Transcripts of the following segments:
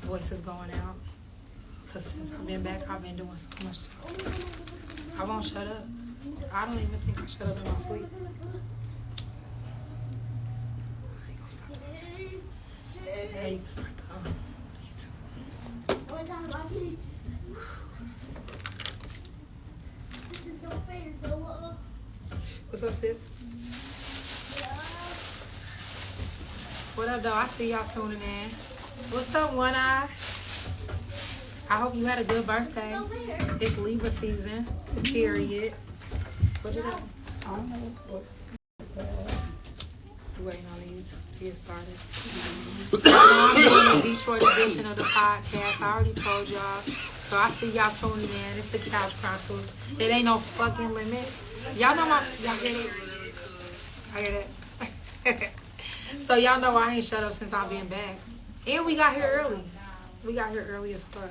voice is going out. Because since I've been back, I've been doing so much stuff. I won't shut up. I don't even think I shut up in my sleep. I ain't gonna stop talking. Yeah, you can start the YouTube. What's up, sis? What up, though? I see y'all tuning in. What's up, One Eye? I hope you had a good birthday. It's Libra season, period. What did I? I don't know what. Waiting on the YouTube to get started. I'm doing the Detroit edition of the podcast. I already told y'all. So I see y'all tuning in. It's the Couch Chronicles. It ain't no fucking limits. Y'all know y'all get it? I get it. So y'all know I ain't shut up since I've been back. And we got here early. We got here early as fuck.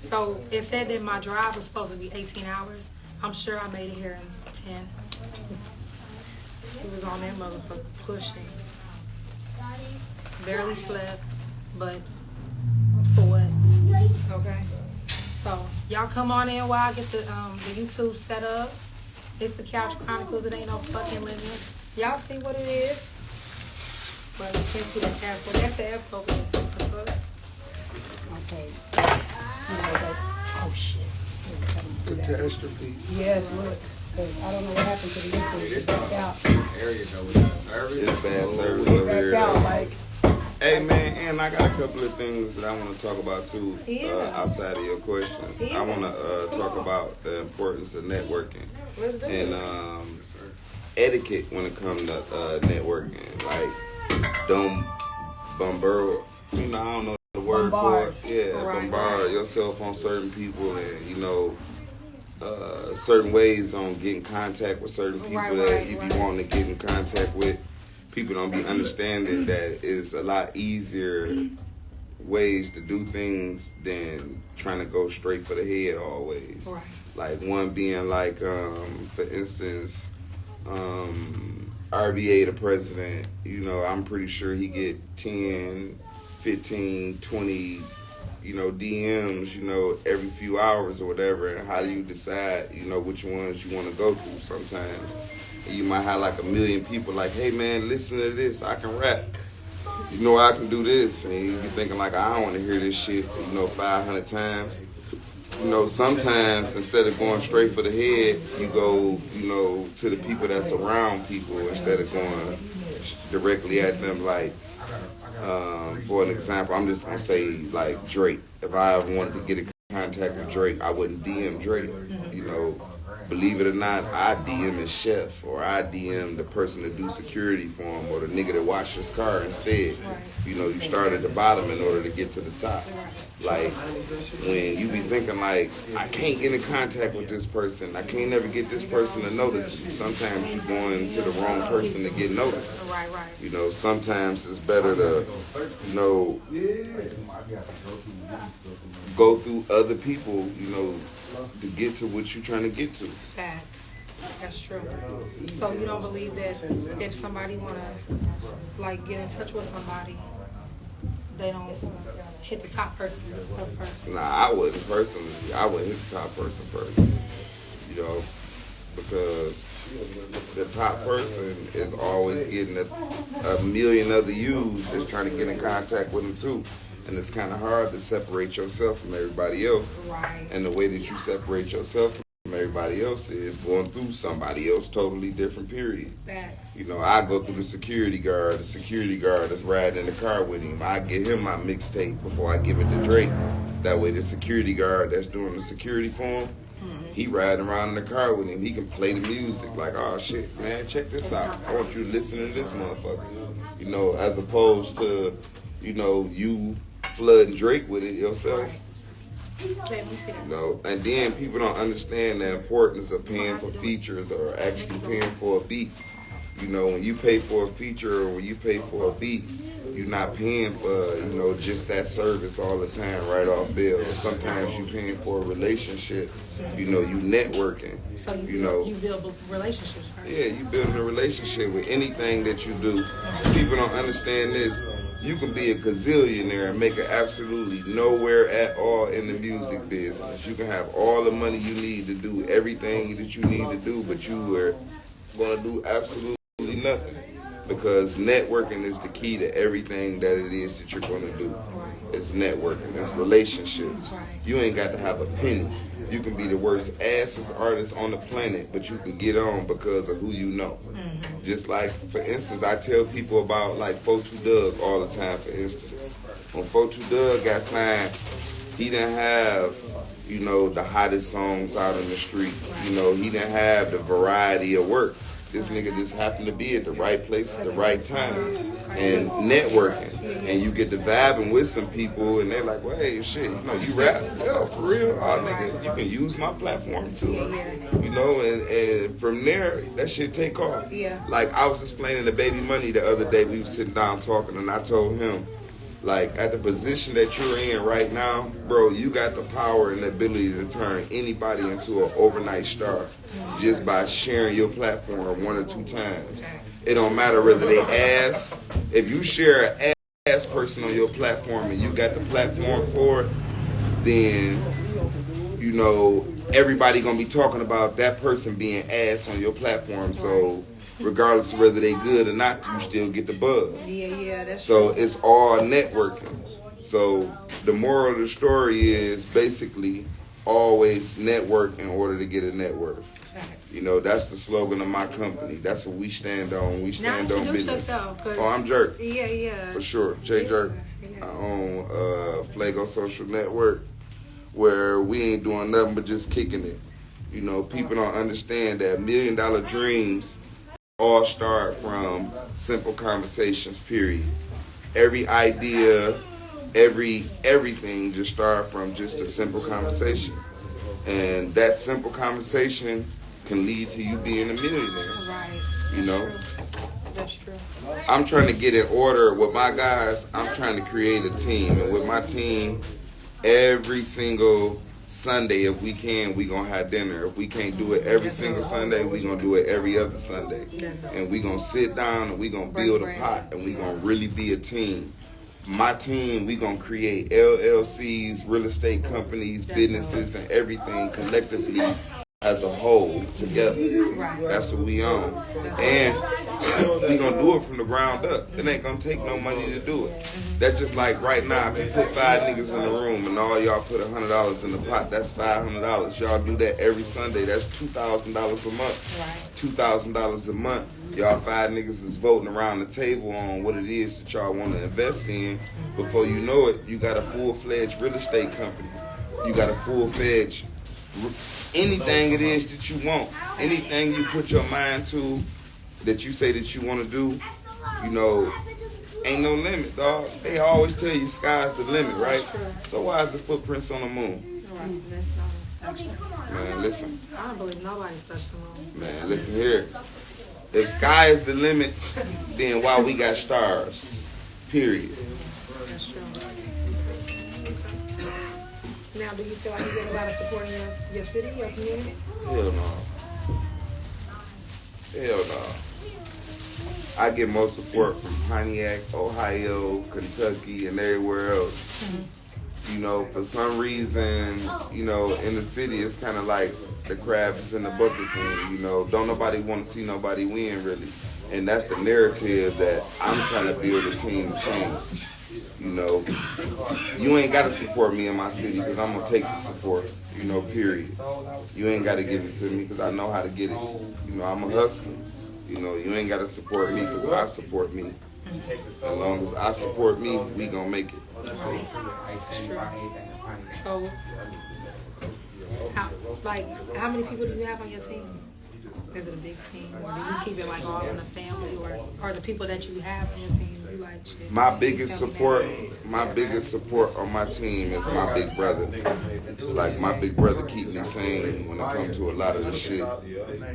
So it said that my drive was supposed to be 18 hours. I'm sure I made it here in 10. He was on that motherfucker pushing. Barely slept, but for what? Okay. So y'all come on in while I get the YouTube set up. It's the Couch Chronicles. It ain't no fucking limits. Y'all see what it is? Well, you can't see the F, but that's the F over there. Okay. Oh shit. Catastrophes. Yes, look. Because I don't know what happened to the YouTube. It's back out. It's bad service over here. Like, hey man, and I got a couple of things that I want to talk about too, outside of your questions. I want to talk about the importance of networking. Let's do and etiquette when it comes to networking. Like, don't bombard. I don't know the word for it. Yeah, bombard yourself on certain people, and certain ways on getting contact with certain people that you be wanting to get in contact with. People don't be understanding that it's a lot easier ways to do things than trying to go straight for the head always. Right. Like one being like, for instance, RBA, the president, I'm pretty sure he get 10, 15, 20, DMs, every few hours or whatever. And how do you decide, which ones you want to go through sometimes? You might have like a million people like, hey man, listen to this, I can rap. I can do this. And you be thinking like, I don't want to hear this shit, 500 times. Sometimes instead of going straight for the head, you go, to the people that's around people instead of going directly at them. Like, for an example, I'm just going to say like Drake. If I ever wanted to get in contact with Drake, I wouldn't DM Drake, Believe it or not, I DM his chef, or I DM the person that do security for him, or the nigga that washed his car instead. You start at the bottom in order to get to the top. Like, when you be thinking like, I can't get in contact with this person, I can't never get this person to notice me. Sometimes you're going to the wrong person to get noticed. Sometimes it's better to, go through other people, to get to what you're trying to get to. Facts. That's true. So you don't believe that if somebody wanna like get in touch with somebody, they don't hit the top person up first? Nah, I wouldn't personally. I would hit the top person first. Because the top person is always getting a million other yous that's trying to get in contact with them too. And it's kind of hard to separate yourself from everybody else. Right. And the way that you separate yourself from everybody else is going through somebody else totally different, period. Facts. I go through the security guard. The security guard is riding in the car with him. I give him my mixtape before I give it to Drake. That way the security guard that's doing the security for him, he riding around in the car with him. He can play the music. Like, oh shit, man, check this out. I want you to listen to this motherfucker. As opposed to, you flooding Drake with it yourself. And then people don't understand the importance of paying for features or actually paying for a beat. When you pay for a feature or when you pay for a beat, you're not paying for, just that service all the time right off bill. Sometimes you're paying for a relationship. You networking. So you build relationships first. Yeah, you building a relationship with anything that you do. People don't understand this. You can be a gazillionaire and make it absolutely nowhere at all in the music business. You can have all the money you need to do everything that you need to do, but you are going to do absolutely nothing. Because networking is the key to everything that it is that you're going to do. It's networking. It's relationships. You ain't got to have a penny. You can be the worst assest artist on the planet, but you can get on because of who you know. Just like, for instance, I tell people about like 42 Doug all the time, for instance. When 42 Doug got signed, he didn't have, you know, the hottest songs out in the streets. You know, he didn't have the variety of work. This nigga just happened to be at the right place at the right time and networking. And you get to vibing with some people and they're like, well, hey, shit, you know, you rap? Yeah, for real? Oh, nigga, you can use my platform too. You know, and from there, that shit take off. Like, I was explaining to Baby Money the other day, we were sitting down talking and I told him, like, at the position that you're in right now, bro, you got the power and the ability to turn anybody into an overnight star just by sharing your platform 1 or 2 times. It don't matter whether they ask. If you share an ass person on your platform and you got the platform for it, then, you know, everybody gonna be talking about that person being ass on your platform. So regardless of whether they good or not, you still get the buzz. That's so true. It's all networking. So the moral of the story is basically always network in order to get a net worth. You know, that's the slogan of my company. That's what we stand on. We stand on business. Yourself, oh, I'm Jerk. For sure. Jay Jerk. I own Flaygo Social Network, where we ain't doing nothing but just kicking it. You know, people don't understand that $1 million dreams all start from simple conversations, period. Every idea, everything just start from just a simple conversation. And that simple conversation can lead to you being a millionaire. Right. You know? That's true. I'm trying to get in order with my guys. I'm trying to create a team. And with my team, every single Sunday, if we can, we gonna have dinner. If we can't do it every single Sunday, we gonna do it every other Sunday. And we gonna sit down and we gonna build a pot and we gonna really be a team. My team, we gonna create LLCs, real estate companies, businesses, and everything collectively as a whole together. That's what we own. And we gonna do it from the ground up. It ain't gonna take no money to do it. That's just like right now, if you put 5 niggas in the room and all y'all put $100 in the pot, that's $500. Y'all do that every Sunday, that's $2,000 a month. $2,000 a month. Y'all 5 niggas is voting around the table on what it is that y'all want to invest in. Before you know it, you got a full-fledged real estate company. You got a full-fledged anything it is that you want. Anything you put your mind to that you say that you want to do, you know, ain't no limit, dog. They always tell you sky's the limit, right? So why is the footprints on the moon? That's not actually. Man, listen. I don't believe nobody's touched the moon. Man, listen here. If sky is the limit, then why we got stars? Period. That's true. Now, do you feel like you get a lot of support in your city, your community? Hell no. Hell no. I get more support from Pontiac, Ohio, Kentucky, and everywhere else. You know, for some reason, you know, in the city, it's kind of like the crab is in the bucket thing. You know, don't nobody want to see nobody win, really. And that's the narrative that I'm trying to build a team to change. You know, you ain't got to support me in my city because I'm going to take the support, you know, period. You ain't got to give it to me because I know how to get it. You know, I'm a hustler. You know, you ain't got to support me because I support me. As long as I support me, we going to make it. So, how many people do you have on your team? Is it a big team? Or do you keep it like all in the family, or the people that you have on your team? You like shit? My biggest support on my team is my big brother. Like my big brother keep me sane when it comes to a lot of the shit.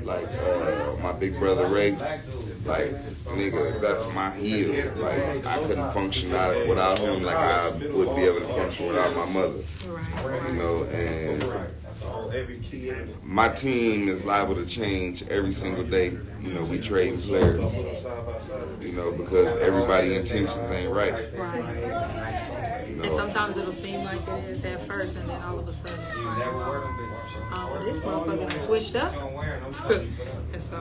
Like my big brother Ray, like nigga, that's my heel. Like I couldn't function without him. Like I wouldn't be able to function without my mother. You know, and my team is liable to change every single day. You know, we trading players. You know, because everybody's intentions ain't right. Right. You know? And sometimes it'll seem like it is at first, and then all of a sudden it's like, this motherfucker done switched up. And so,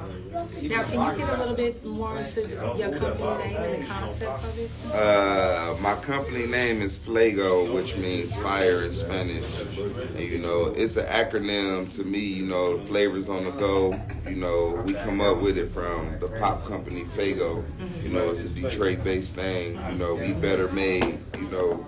now can you get a little bit more into your company name and the concept of it? My company name is Flaygo, which means fire in Spanish. And, you know, it's an acronym to me, you know, flavors on the go. You know, we come up with it from the pop company Flaygo. You know, it's a Detroit-based thing. You know, we better made, you know,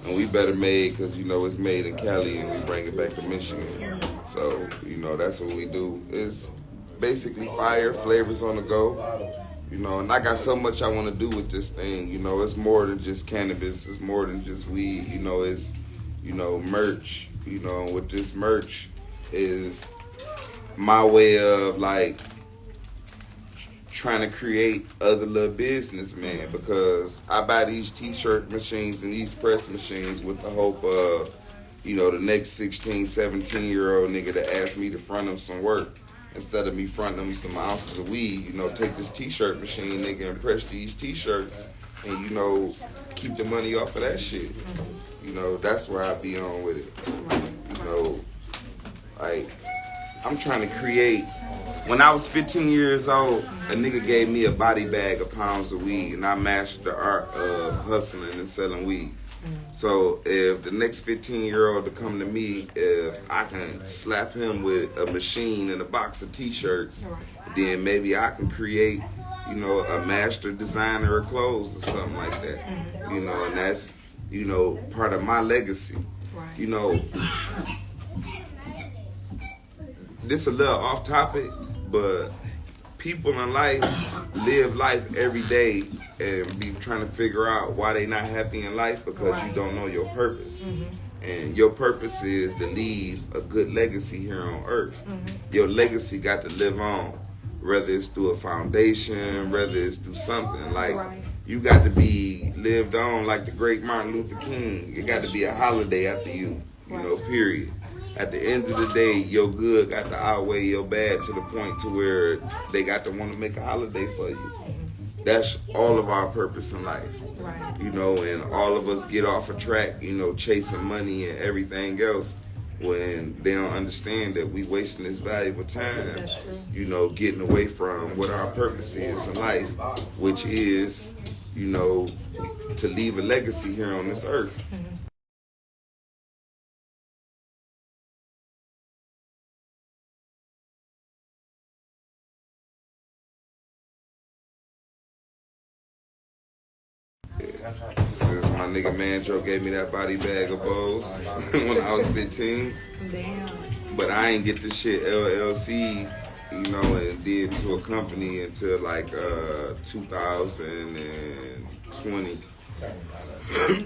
and we better made because, you know, it's made in Cali and we bring it back to Michigan. So, you know, that's what we do. It's basically fire, flavors on the go. You know, and I got so much I want to do with this thing. You know, it's more than just cannabis. It's more than just weed. You know, it's, you know, merch. You know, and with this merch is my way of, like, trying to create other little businessmen, because I buy these t-shirt machines and these press machines with the hope of, you know, the next 16, 17-year-old nigga to ask me to front him some work. Instead of me fronting them some ounces of weed, you know, take this t-shirt machine, nigga, and press these t-shirts and, you know, keep the money off of that shit. You know, that's where I be on with it. You know, like, I'm trying to create. When I was 15 years old, a nigga gave me a body bag of pounds of weed, and I mastered the art of hustling and selling weed. So if the next 15-year-old to come to me, if I can slap him with a machine and a box of t-shirts, then maybe I can create, you know, a master designer of clothes or something like that. You know, and that's, you know, part of my legacy. You know, this a little off topic, but people in life live life every day and be trying to figure out why they not happy in life because you don't know your purpose. And your purpose is to leave a good legacy here on earth. Your legacy got to live on, whether it's through a foundation, whether it's through something. Like, you got to be lived on like the great Martin Luther King. It got to be a holiday after you, you know, period. At the end of the day, your good got to outweigh your bad to the point to where they got to want to make a holiday for you. That's all of our purpose in life. You know, and all of us get off a track, you know, chasing money and everything else when they don't understand that we wasting this valuable time, you know, getting away from what our purpose is in life, which is, you know, to leave a legacy here on this earth. Since my nigga Manjo gave me that body bag of bowls when I was 15. Damn. But I ain't get this shit LLC, you know, and did to a company until like 2020.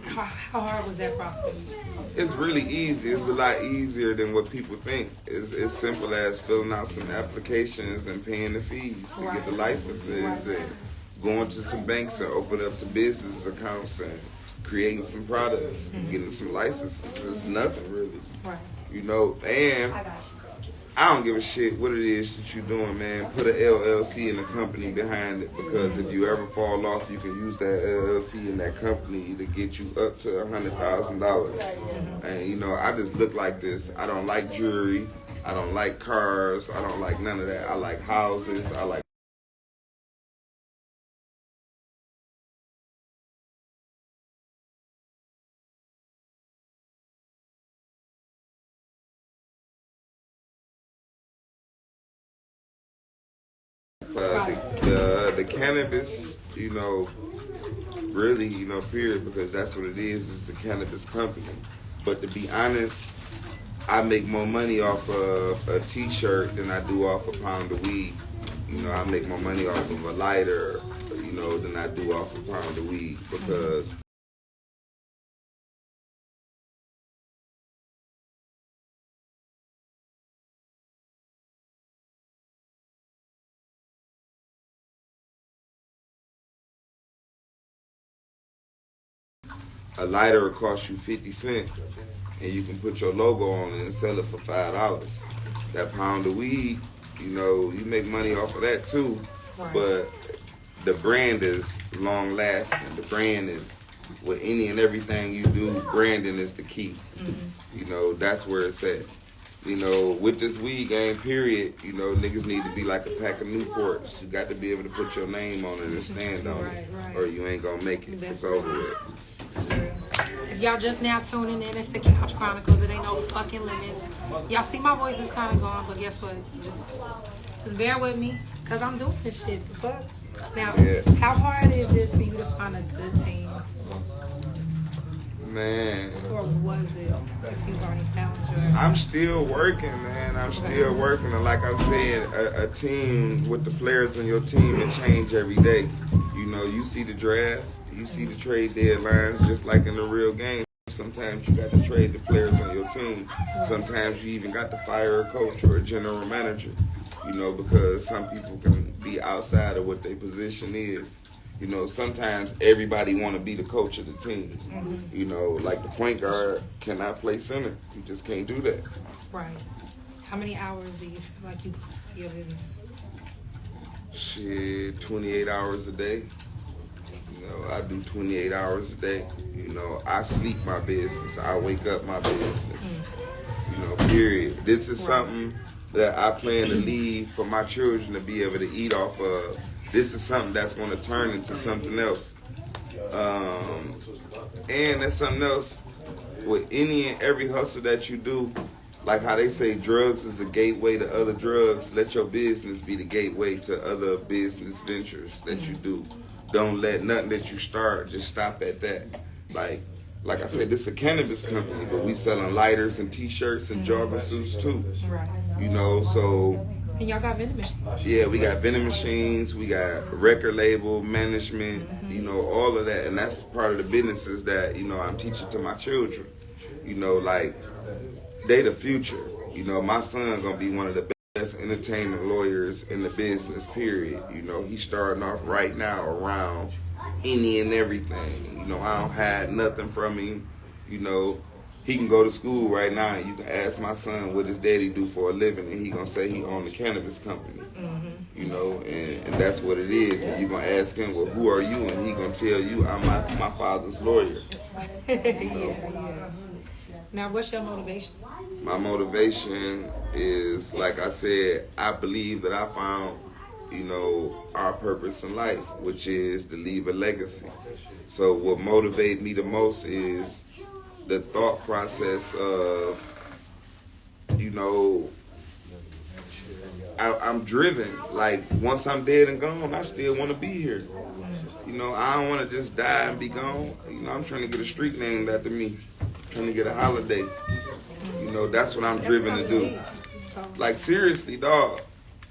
How hard was that process? It's really easy. It's a lot easier than what people think. It's simple as filling out some applications and paying the fees to get the licenses and going to some banks and opening up some business accounts and creating some products and getting some licenses. It's nothing really. You know, and I don't give a shit what it is that you're doing, man. Put an LLC in the company behind it, because if you ever fall off, you can use that LLC in that company to get you up to $100,000. And, you know, I just look like this. I don't like jewelry. I don't like cars. I don't like none of that. I like houses. I like the cannabis, you know, really, you know, period, because that's what it is. It's a cannabis company. But to be honest, I make more money off of a t-shirt than I do off a pound of weed. You know, I make more money off of a lighter, you know, than I do off a pound of weed, because a lighter will cost you 50 cents. and you can put your logo on it and sell it for $5. That pound of weed, you know, you make money off of that too. Right. But the brand is long lasting. The brand is with any and everything you do. Branding is the key. Mm-hmm. You know, that's where it's at. You know, with this weed game, period, you know, niggas need to be like a pack of Newports. You got to be able to put your name on it and stand on it, or you ain't gonna make it. It's over with. If y'all just now tuning in, it's the Couch Chronicles. It ain't no fucking limits. Y'all see my voice is kind of gone, but guess what? Just bear with me, cause I'm doing this shit. The fuck. Now, how hard is it for you to find a good team? Man. Or was it, if you've already found your... I'm still working, man. I'm still working. And like I'm saying, a team with the players on your team, it change every day. You know, you see the draft, you see the trade deadlines, just like in the real game. Sometimes you got to trade the players on your team. Sometimes you even got to fire a coach or a general manager, you know, because some people can be outside of what their position is. You know, sometimes everybody want to be the coach of the team. Mm-hmm. You know, like the point guard cannot play center. You just can't do that. Right. How many hours do you feel like you put into your business? Shit, 28 hours a day. You know, I do 28 hours a day. You know, I sleep my business. I wake up my business. You know, period. This is something that I plan to leave for my children to be able to eat off of. This is something that's going to turn into something else. And that's something else with any and every hustle that you do. Like how they say drugs is a gateway to other drugs. Let your business be the gateway to other business ventures that you do. Don't let nothing that you start just stop at that. Like I said, this is a cannabis company, but we selling lighters and T-shirts and jogging suits too. Right. You know, so... And y'all got vending machines. Yeah, we got vending machines, we got record label, management, you know, all of that. And that's part of the businesses that, you know, I'm teaching to my children. You know, like, they the future. You know, my son gonna be one of the best entertainment lawyers in the business, period. You know, he's starting off right now around any and everything. You know, I don't hide nothing from him. You know, he can go to school right now and you can ask my son what his daddy do for a living and he gonna say he own a cannabis company. Mm-hmm. You know, and that's what it is. And you gonna ask him, well, who are you? And he gonna tell you, I'm my father's lawyer. Yeah. Now, what's your motivation? My motivation is, like I said, I believe that I found, you know, our purpose in life, which is to leave a legacy. So what motivates me the most is the thought process of, you know, I'm driven. Like, once I'm dead and gone, I still want to be here. You know, I don't want to just die and be gone. You know, I'm trying to get a street named after me. I'm trying to get a holiday. You know, that's what I'm driven to do. Like, seriously, dog,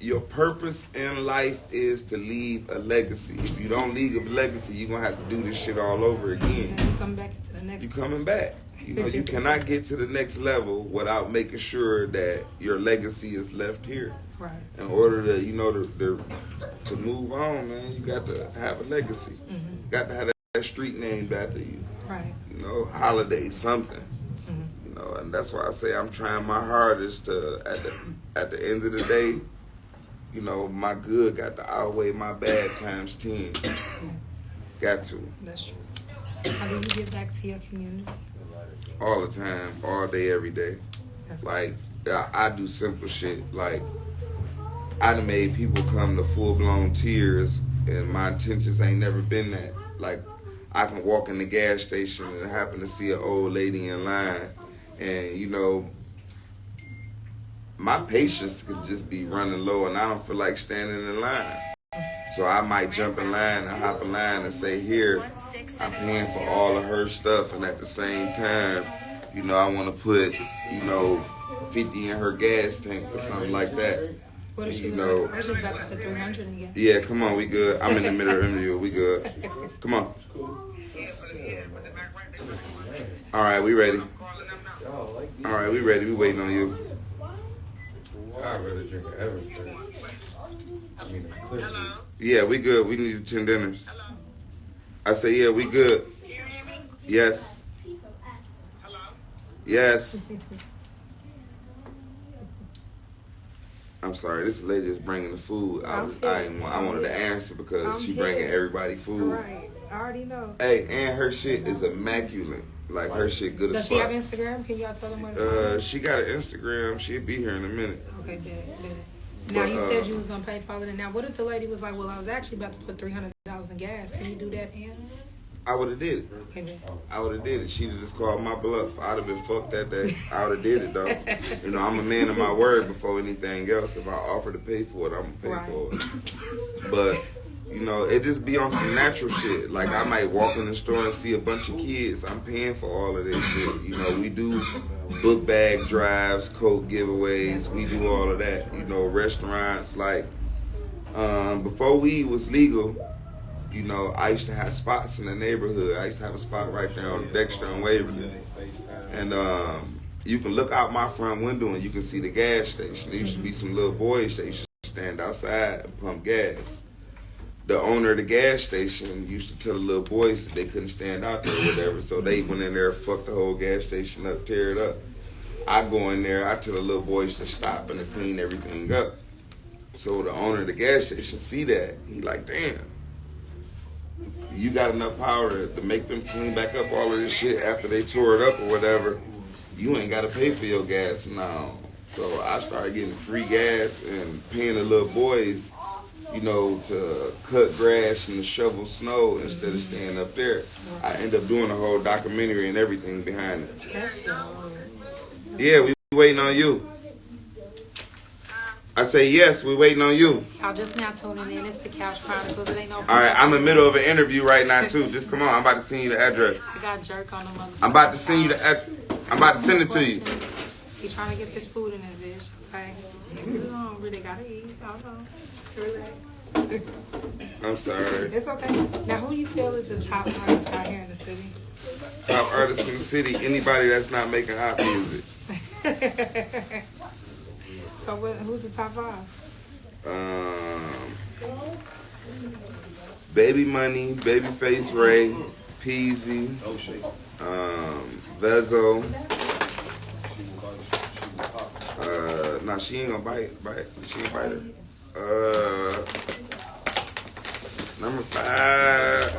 your purpose in life is to leave a legacy. If you don't leave a legacy, you're going to have to do this shit all over again. You come back to the next. You coming back. You know, you cannot get to the next level without making sure that your legacy is left here. Right. In order to, you know, to move on, man, you got to have a legacy. Mm-hmm. You got to have that street named after you. Right. You know, holiday, something. Mm-hmm. You know, and that's why I say I'm trying my hardest to, at the end of the day, you know, my good got to outweigh my bad times 10. Got to. That's true. How do you give back to your community? All the time, all day, every day. Like, I do simple shit. Like, I done made people come to full-blown tears, and my intentions ain't never been that. Like, I can walk in the gas station and happen to see an old lady in line, and, you know, my patience could just be running low, and I don't feel like standing in line. So I might jump in line and hop in line and say, here, I'm paying for all of her stuff. And at the same time, you know, I want to put, you know, 50 in her gas tank or something like that. What if she was like, just about to put 300 in gas? Yeah, come on, we good. I'm in the middle of the interview. We good. Come on. All right, we ready. All right, we ready. We waiting on you. I'd rather drink an Everett drink. I mean, a clear drink. Yeah, we good. We need 10 dinners. I say, yeah, we good. Yes. Yes. I'm sorry, this lady is bringing the food. I wanted to answer because she bringing everybody food. Right, I already know. Hey, and her shit is immaculate. Like, her shit good as fuck. Does she have Instagram? Can y'all tell them where to find her? She got an Instagram. She'll be here in a minute. Okay, bet. Now, you said you was going to pay for all of it. Now, what if the lady was like, well, I was actually about to put $300 in gas. Can you do that, Ann? I would have did it. Okay, bet. I would have did it. She'd have just called my bluff. I'd have been fucked that day. I would have did it, though. You know, I'm a man of my word before anything else. If I offer to pay for it, I'm going to pay for it. But, you know, it just be on some natural shit. Like, I might walk in the store and see a bunch of kids. I'm paying for all of this shit. You know, we do book bag drives, coat giveaways. We do all of that. You know, restaurants. Like, before weed was legal, you know, I used to have spots in the neighborhood. I used to have a spot right there on Dexter and Waverly. And you can look out my front window and you can see the gas station. There used to be some little boys that used to stand outside and pump gas. The owner of the gas station used to tell the little boys that they couldn't stand out there or whatever, so they went in there, fucked the whole gas station up, tear it up. I go in there, I tell the little boys to stop and to clean everything up. So the owner of the gas station see that, he like, damn, you got enough power to make them clean back up all of this shit after they tore it up or whatever. You ain't got to pay for your gas now. So I started getting free gas and paying the little boys, you know, to cut grass and to shovel snow instead of staying up there. I end up doing a whole documentary and everything behind it. Yeah, we waiting on you. I say yes, we waiting on you. Y'all just now tuning in. It's the Couch Chronicles. It ain't no. All right, I'm in the middle of an interview right now too. Just come on, I'm about to send you the address. I got jerk on the motherfucker. I'm about to send you the. I'm about to send it to you. He trying to get this food in this bitch. Okay, niggas is hungry. They gotta eat. Hold on. Relax. I'm sorry. It's okay. Now, who do you feel is the top artist out here in the city? Top artist in the city, anybody that's not making hot music. So, who's the top 5? Baby Money, Babyface Ray, Peasy, Vezo. Nah, she ain't gonna bite. She ain't bite her. Number 5,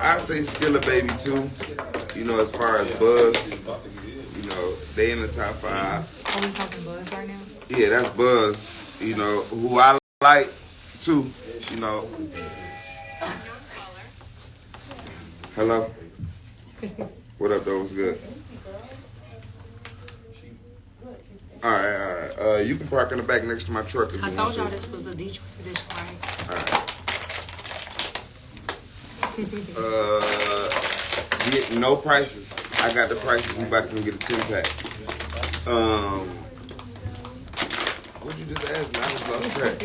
I say Skilla Baby too. You know, as far as Buzz, you know, they in the top 5. Are we talking Buzz right now? Yeah, that's Buzz. You know, who I like too. You know. Hello. What up, though? What's good? All right. You can park in the back next to my truck if you want to. I told y'all this was the Detroit edition, right? All right. Yeah, no prices. I got the prices. You about to come get a 10-pack. What'd you just ask me? I just lost track.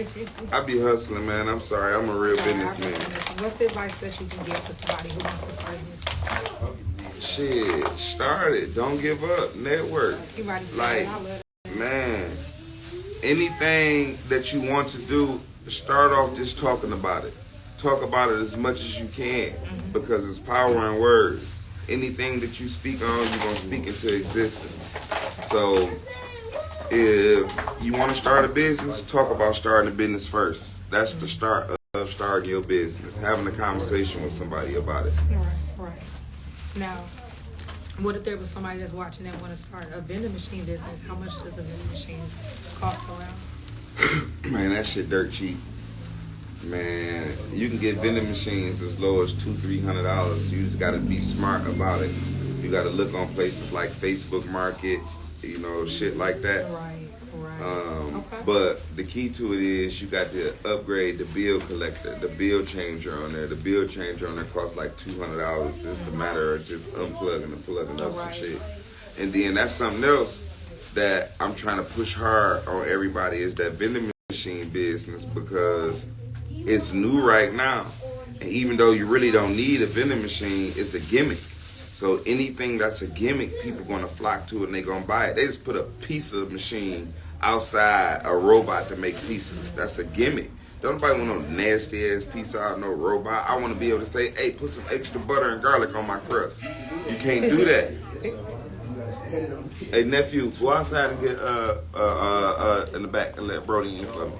I be hustling, man. I'm sorry. I'm a real businessman. What's the advice that you can give to somebody who wants to start a business? Shit, start it. Don't give up. Network. Like, man, anything that you want to do, start off just talking about it. Talk about it as much as you can because it's power in words. Anything that you speak on, you're going to speak into existence. So if you want to start a business, talk about starting a business first. That's the start of starting your business, having a conversation with somebody about it. Right. Now, what if there was somebody that's watching that want to start a vending machine business? How much does the vending machines cost around? Man, that shit dirt cheap. Man, you can get vending machines as low as $200-$300. You just got to be smart about it. You got to look on places like Facebook Market, you know, shit like that. Right. Okay. But the key to it is you got to upgrade the bill collector, the bill changer on there. The bill changer on there costs like $200. It's just a matter of just unplugging and plugging up some shit. And then that's something else that I'm trying to push hard on everybody is that vending machine business because it's new right now. And even though you really don't need a vending machine, it's a gimmick. So anything that's a gimmick, people going to flock to it and they going to buy it. They just put a piece of machine outside a robot to make pieces. That's a gimmick. Don't nobody want no nasty ass piece out of no robot. I want to be able to say, hey, put some extra butter and garlic on my crust. You can't do that. Hey nephew, go outside and get in the back and let Brody in for me.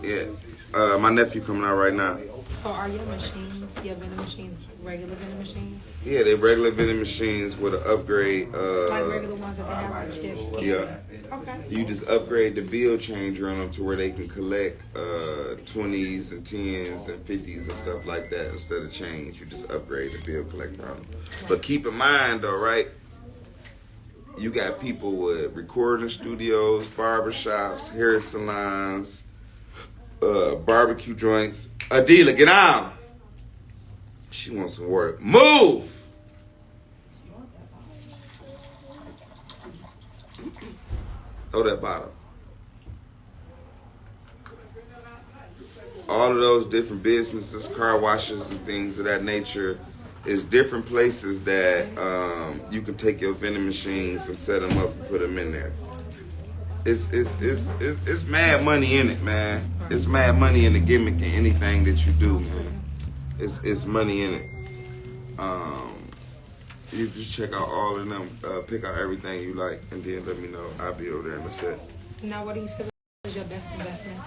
Yeah, my nephew coming out right now. So are your vending machines, regular vending machines? Yeah, they're regular vending machines with an upgrade. Like regular ones that they have like chips. Yeah. Okay. You just upgrade the bill changer on them to where they can collect 20s and 10s and 50s and stuff like that instead of change. You just upgrade the bill collector on them. But keep in mind though, right? You got people with recording studios, barbershops, hair salons, barbecue joints. Adela, get on. She wants some work. Move! Throw that bottle. All of those different businesses, car washes and things of that nature, is different places that you can take your vending machines and set them up and put them in there. It's mad money in it, man. It's mad money in the gimmick and anything that you do, man. It's money in it. You just check out all of them, pick out everything you like, and then let me know. I'll be over there in a sec. Now, what do you feel is your best investment?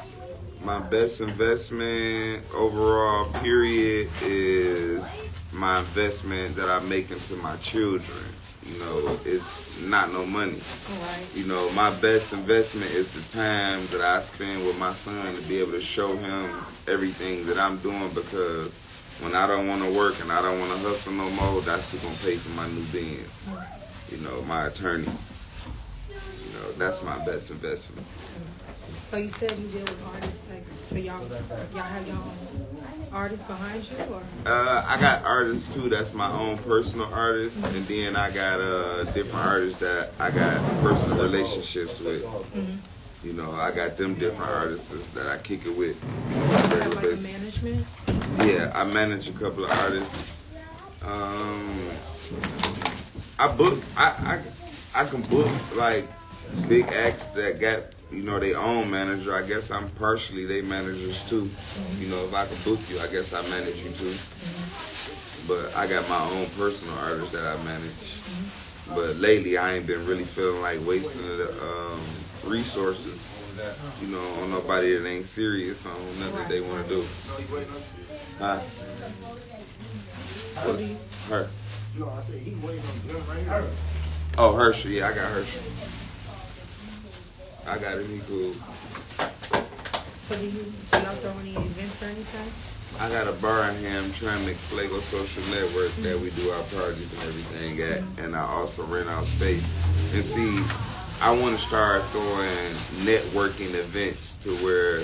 My best investment overall, period, is my investment that I make into my children. You know, it's not no money. Right. You know, my best investment is the time that I spend with my son to be able to show him everything that I'm doing, because when I don't want to work and I don't want to hustle no more, that's who's going to pay for my new Benz. You know, my attorney. You know, that's my best investment. So you said you deal with artists, like, so y'all have your own artists behind you, or? I got artists too. That's my own personal artists, and then I got different artists that I got personal relationships with. Mm-hmm. You know, I got them different artists that I kick it with. So you have like a management? Yeah, I manage a couple of artists. I book. I can book like big acts that got, you know, they own manager. I guess I'm partially they managers too. Mm-hmm. You know, if I can book you, I guess I manage you too. Mm-hmm. But I got my own personal artists that I manage. Mm-hmm. But lately, I ain't been really feeling like wasting the resources, you know, on nobody that ain't serious on nothing they want to do. Huh? So do you? Her. Oh, Herschel. Yeah, I got Herschel. I got him. He cool. So do y'all throw any events or anything? I got a bar in here. I'm trying to make Flaygo social network that we do our parties and everything at, and I also rent out space. And see, I want to start throwing networking events to where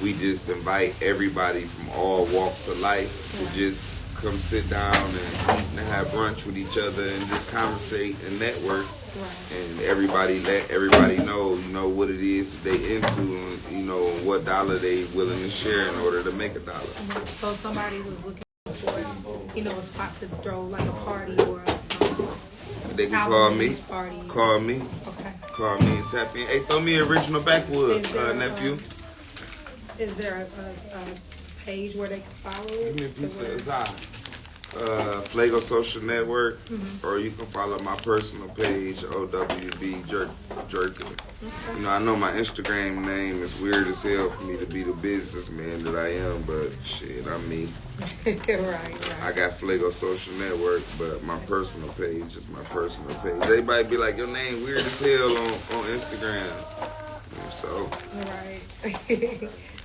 we just invite everybody from all walks of life to just come sit down and eat and have brunch with each other and just conversate and network. Right. And everybody let everybody know, you know, what it is they into, and, you know, what dollar they willing to share in order to make $1. Mm-hmm. So somebody was looking for, you know, a spot to throw like a party or they can call me. Party. Call me. Okay. Call me and tap in. Hey, throw me original backwoods, nephew. Is there a page where they can follow it? Give me a piece of Zai. Flaygo Social Network, or you can follow my personal page, OWB Jerky. Okay. You know, I know my Instagram name is weird as hell for me to be the businessman that I am, but shit, I'm me. Right. I got Flaygo Social Network, but my personal page is my personal page. Everybody be like, your name weird as hell on Instagram. So. Right.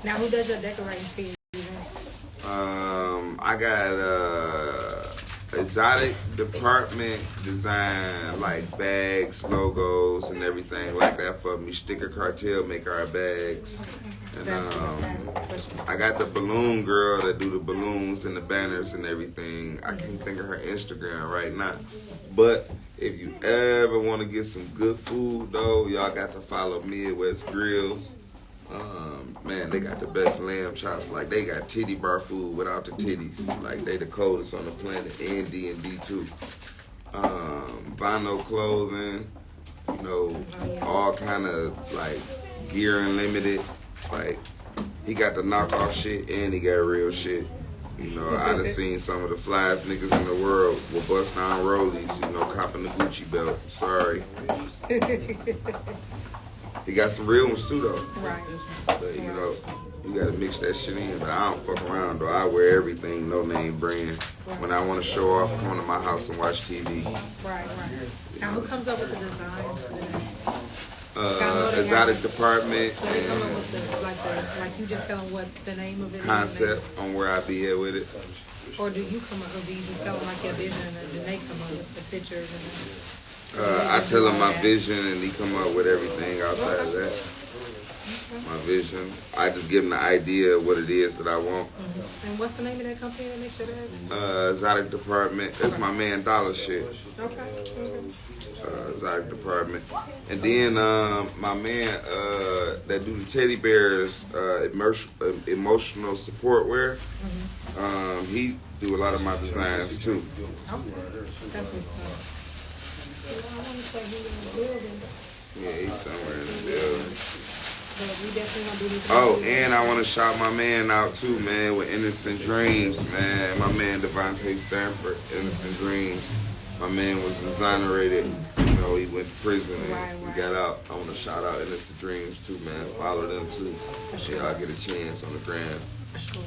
Now, who does your decorating for you? I got exotic department design, like bags, logos, and everything like that for me. Sticker Cartel make our bags. And I got the balloon girl that do the balloons and the banners and everything. I can't think of her Instagram right now. But if you ever want to get some good food, though, y'all got to follow Midwest Grills. Man, they got the best lamb chops. Like, they got titty bar food without the titties. Like, they the coldest on the planet, and D too. Vinyl clothing, you know, all kind of, like, gear unlimited. Like, he got the knockoff shit, and he got real shit. You know, I done seen some of the flyest niggas in the world with bust down rollies, you know, copping the Gucci belt. Sorry. He got some real ones too, though. Right. But, you know, you gotta mix that shit in. But I don't fuck around, though. I wear everything, no name brand. When I want to show off, come to my house and watch TV. Right. Now, who comes up with the designs for that? Exotic department. So they come up with the like you just tell them what the name of it Concept is? on where I be at with it. Or do you come up, or do you just tell them like your vision and then they come up with the pictures and I tell him my vision and he come up with everything outside of that. My vision. I just give him the idea of what it is that I want. Mm-hmm. And what's the name of that company that makes your bags? Exotic department. That's my man Dollar shit. Okay. Exotic department. And then my man that do the teddy bears, emotional support wear. He do a lot of my designs too. Okay. That's what's up. I want to say he in the building. Yeah, he's somewhere in the building. But we definitely gonna do these. Oh, and I want to shout my man out too, man, with Innocent Dreams, man. My man Devontae Stanford, Innocent Dreams. My man was exonerated. You know, he went to prison and he got out. I want to shout out Innocent Dreams too, man. Follow them too. Sure. Y'all get a chance on the gram. Sure.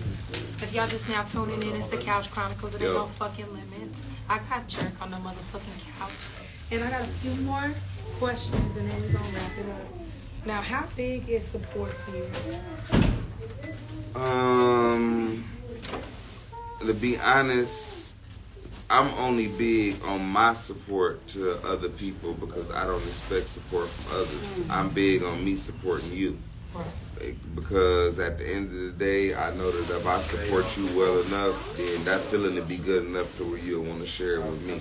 If y'all just now tuning in, it's the Couch Chronicles. It ain't no fucking limits. I got jerk on the motherfucking couch. And I got a few more questions and then we're gonna wrap it up. Now, how big is support for you? To be honest, I'm only big on my support to other people because I don't expect support from others. I'm big on me supporting you. Because at the end of the day, I know that if I support you well enough, then that feeling will be good enough to where you'll want to share it with me.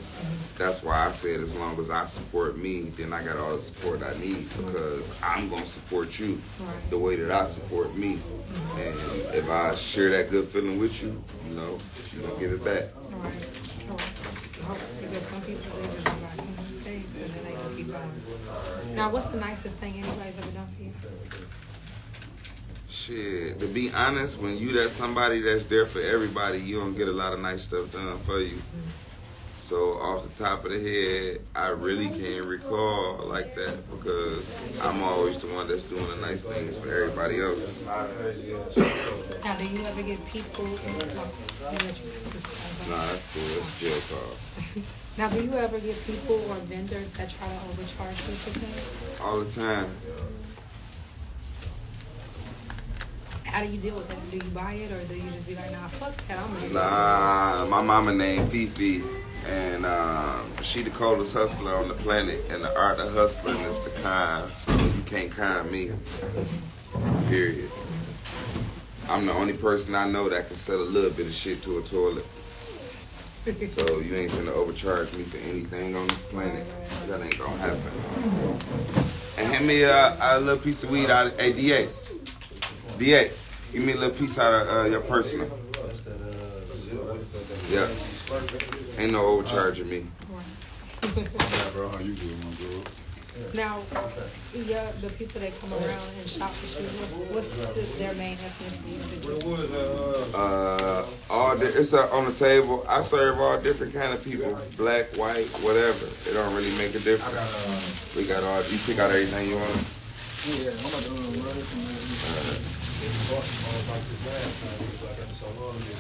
That's why I said as long as I support me, then I got all the support I need because I'm going to support you the way that I support me. And if I share that good feeling with you, you know, you're going to get it back. Because some people, they just be like, thanks, and then they just keep going. Now, what's the nicest thing anybody's ever done for you? Shit, to be honest, when you that somebody that's there for everybody, you don't get a lot of nice stuff done for you. So off the top of the head, I really can't recall like that because I'm always the one that's doing the nice things for everybody else. Now, do you ever get people? Nah, that's cool. That's jail call. Now, do you ever get people or vendors that try to overcharge you for things? All the time. How do you deal with that? Do you buy it or do you just be like, nah, fuck that, I'm gonna Nah, my mama named Fifi, and she the coldest hustler on the planet, and the art of hustling is the con, so you can't con me, period. I'm the only person I know that can sell a little bit of shit to a toilet. So you ain't gonna overcharge me for anything on this planet. That ain't gonna happen. And hand me a little piece of weed out of, hey, DA, give me a little piece out of your personal. Yeah. Ain't no overcharging me. Bro, how you doing, my bro? Now, the people that come around and shop with you, what's their main ethnicity? It's on the table. I serve all different kind of people, black, white, whatever. It don't really make a difference. We got all. You pick out everything you want. Yeah, I'm about to run this.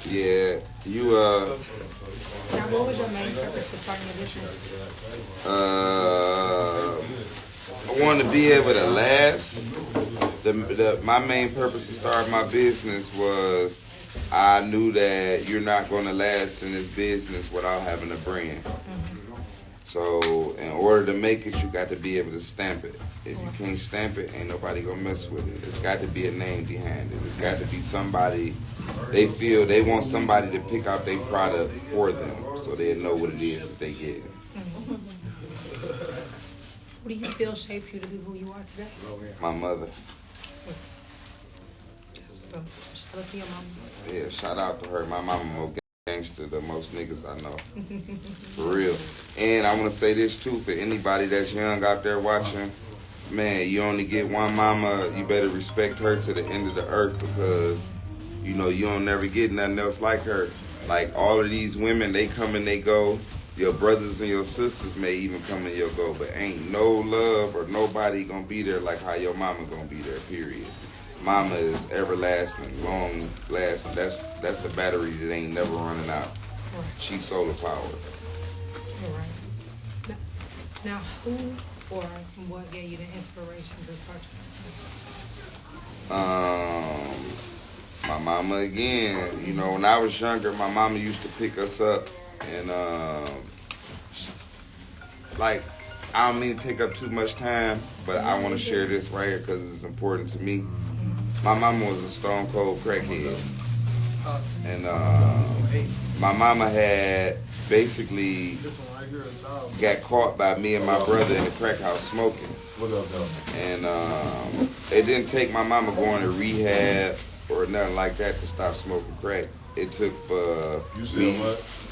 Yeah, you Now, what was your main purpose for starting a business? I want to be able to last. My main purpose to start my business was I knew that you're not going to last in this business without having a brand. So in order to make it, you got to be able to stamp it. If you can't stamp it, ain't nobody going to mess with it. It's got to be a name behind it. It's got to be somebody, they feel they want somebody to pick out their product for them so they know what it is that they get. What do you feel shaped you to be who you are today? My mother. That's what's up. Shout out to your mama. Yeah, shout out to her. My mama more gangster than most niggas I know. For real. And I want to say this too for anybody that's young out there watching. Man, you only get one mama. You better respect her to the end of the earth because You know, you don't never get nothing else like her. Like all of these women, they come and they go. Your brothers and your sisters may even come and you'll go, but ain't no love or nobody gonna be there like how your mama gonna be there, period. Mama is everlasting, long lasting. That's the battery that ain't never running out. She's solar powered. All right. Now, who or what gave you the inspiration to start your My mama again. You know, when I was younger, my mama used to pick us up and like, I don't mean to take up too much time, but I want to share this right here because it's important to me. My mama was a stone cold crackhead, and my mama had basically got caught by me and my brother in the crack house smoking. And it didn't take my mama going to rehab or nothing like that to stop smoking crack. It took for me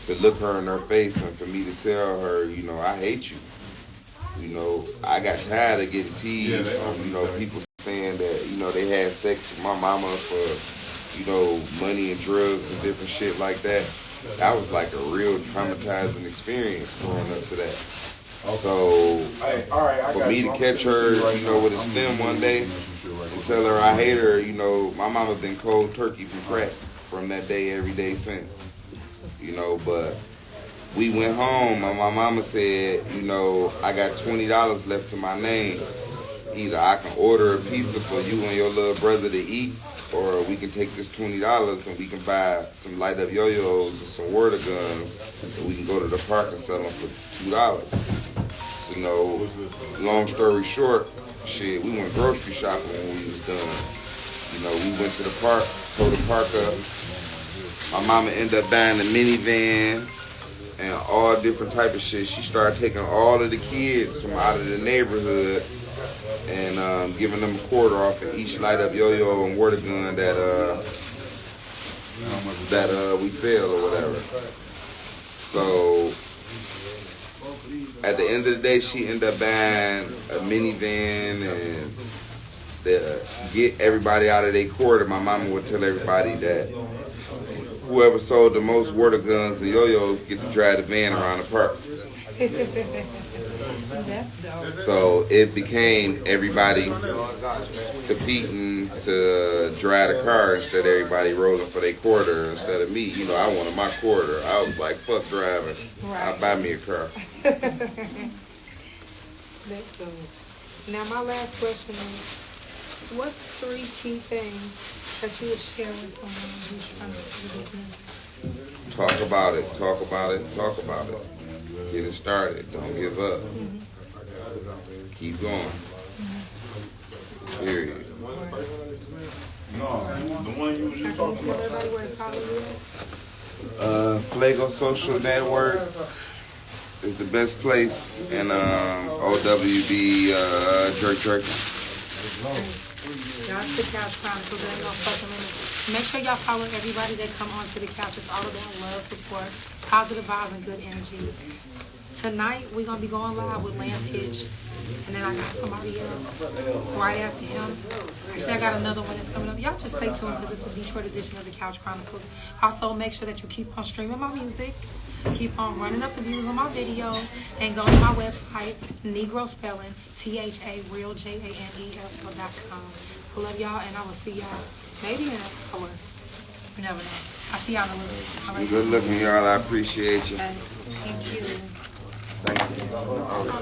to look her in her face and for me to tell her, you know, I hate you. You know, I got tired of getting teased from, you know, people saying that, you know, they had sex with my mama for, you know, money and drugs and different shit like that. That was like a real traumatizing experience growing up to that. So, for me to catch her, you know, with a stem one day and tell her I hate her, you know, my mama been cold turkey from crack from that day every day since. You know, but we went home and my mama said, you know, I got $20 left to my name. Either I can order a pizza for you and your little brother to eat, or we can take this $20 and we can buy some light up yo-yos and some water guns, and we can go to the park and sell them for $2. So, you know, long story short, shit, we went grocery shopping when we was done. You know, we went to the park, towed the park up. My mama ended up buying a minivan and all different type of shit. She started taking all of the kids from out of the neighborhood and giving them a quarter off of each light up yo-yo and water gun that we sell or whatever. So at the end of the day, she ended up buying a minivan and get everybody out of their quarter. My mama would tell everybody that whoever sold the most water guns and yo-yos get to drive the van around the park. That's dope. So it became everybody competing to drive the car instead of everybody rolling for their quarter instead of me. You know, I wanted my quarter. I was like, fuck driving. I'll buy me a car. That's dope. Now, my last question is, what's 3 key things that you would share with someone who's trying to do business? Talk about it. Talk about it. Talk about it. Get it started. Don't give up. Keep going. Period. No, the one you was just talking Tell about. everybody where to follow you. Flaygo Social Network is the best place in OWB Jerk Jerky. Y'all, it's the Couch Chronicles. There ain't no fucking limit. Make sure y'all follow everybody that come onto the couch. It's all about love, support, positive vibes, and good energy. Tonight, we're going to be going live with Lance Hitch. And then I got somebody else right after him. Actually, I got another one that's coming up. Y'all just stay tuned because it's the Detroit edition of the Couch Chronicles. Also, make sure that you keep on streaming my music. Keep on running up the views on my videos. And go to my website, Negro Spelling, THARealJANEL.com. I love y'all, and I will see y'all maybe in an hour. You never know. I'll see y'all in a little bit. All right? Good looking, y'all. I appreciate you. Thanks. Thank you. Thank you.